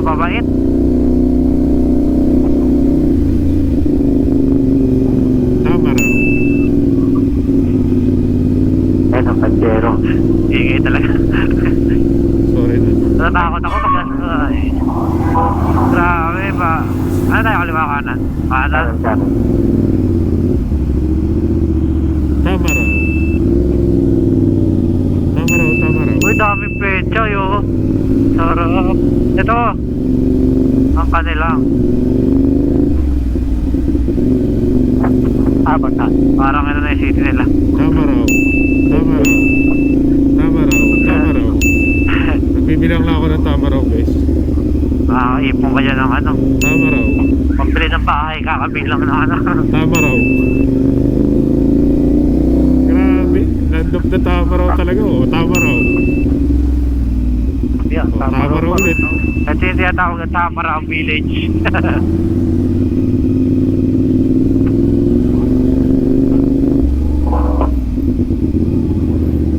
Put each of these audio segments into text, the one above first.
mababait. Tama raw. Ayun ang Pajero. Ingay talaga. Sorry na. Natatakot ako pag ay. Grabe ba? Ano tayo, kaliwa kanan? Kanan? Tama raw. Tama raw, tama raw. Uy, daming pecha yo. Sarap. Ito. Ang kanilang. Baka. Parang ano na yung city nila. Tama raw. Tama raw. Tama raw. Tama raw. Nagbibilang lang ako ng tama raw, guys. Makakaipon ka dyan ng ano. Tama raw. Pambili ng bahay, kakabilang ng ano. Tama raw. Grabe. Landop na tama raw talaga. Oh, tama raw. Yeah, Oh, tama raw ulit. Ito yung tinatawag na Tamaraw Village.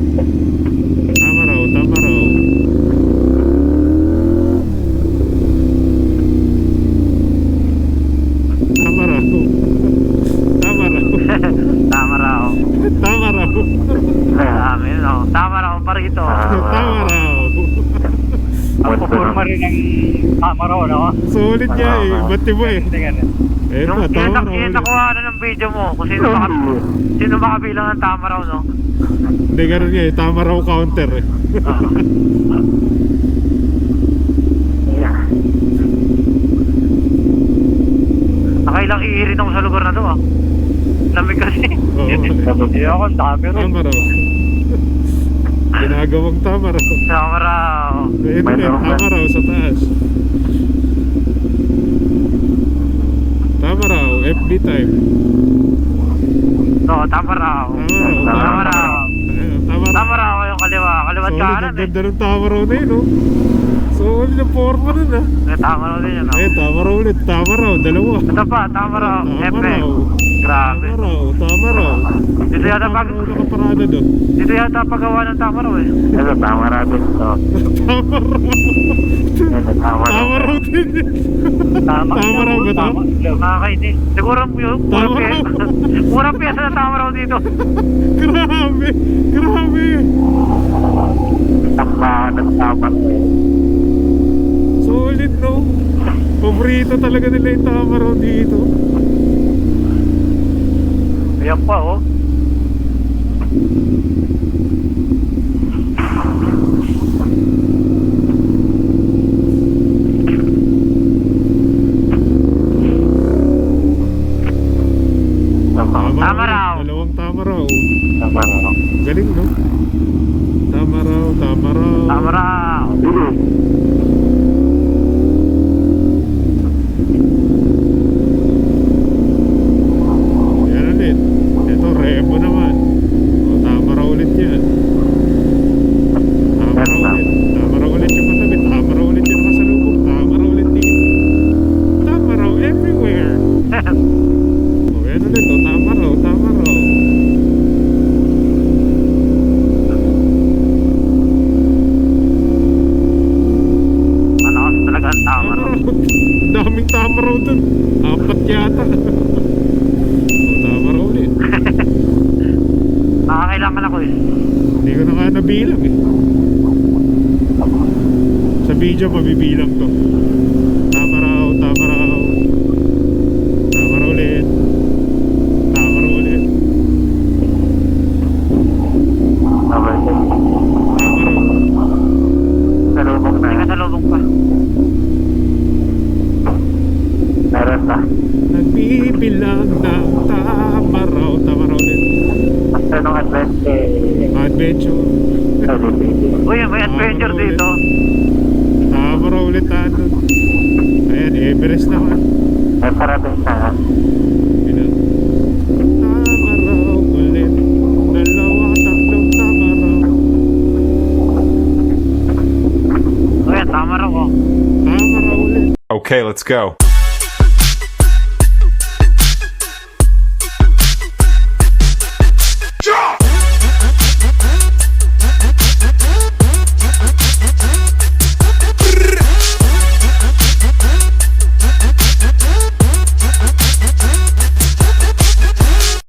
Tama raw. Tama raw. Tama raw. Tama raw. Tamaraw. Tama raw. Amin, no? Tamaraw pa rito. Tama raw. ang puporma rin ng Tamaraw, no? Sulit niya eh. Bati mo eh. Eh Yung pa, tama raw. yung nakuha na ng video mo, kung sino makabilang ng Tamaraw, no? Hindi ganun nga eh. Tama raw counter eh. Nakailang iirin ako sa lugar na to, ah. Lamig kasi. Oo. Hindi ako, dami rin. Tama raw. Ginagawang tama raw. Tamaraw. Ayun ulit, tama raw sa taas. Tama raw, FB time. No, Tamaraw. Tama raw. Tamaraw. Tama raw. Tamaraw yung kaliwa. Kaliwat Solid, kanan, ang eh. ganda ng tama raw na yun, oh. Solid ang forma nun, ah. Tamaraw din yun, no? Eh, tama raw ulit. Tama raw, dalawa. Ito pa, Tamaraw. Tama Epe. raw. Grabe. Tama raw, tama raw. Dito yata Tama pag... raw nakaparada doon. Dito yata pagawa ng Tamaraw, eh. Ito, Tamaraw din to. Tama raw. Ito, Tama raw din. Tama raw ba ito? Nakakainis. Siguro yung Tama raw. murang piyesa na Tamaraw dito. Grabe. Grabe. Tambahan ng Tamaraw. Solid, no? Paborito talaga nila yung tama raw dito. Ayan pa, oh. Tama raw. Dalawang tama raw. Tamaraw. Galing, no? Tama raw, tama raw. Tamaraw. Yan ulit. Ito, Rebo naman. O, tama raw ulit yan. Tama raw ulit. Tama raw ulit yung matabi. Tama raw ulit yung nakasalubong. Tama raw ulit dito. Tama raw everywhere. O, yan ulit. O, tama raw, tama raw. Malakas talaga ang Tama Tamaraw. raw. Daming tama raw dun. 4 yata. O, tama raw ulit. Nakakailangan ako, eh. Hindi ko na nga nabilang eh. Sa video mabibilang to. Tama raw, tama raw. Tama raw ulit. Tama raw ulit. Tama raw. Tama raw. Salubong na. Hindi ka salubong pa. Meron na. Nagbibilang ng tama raw. Tama raw ulit. Basta nung adventure. Adventure. Uy, may adventure Tamaraw ulit. dito. Tama raw ulit ano. Ayan, Everest naman. Ay, parating na. Bilang. Tama raw ulit. Dalawa, tatlong tama raw. Uy, Tamaraw, oh. Tama raw ulit. Okay, let's go.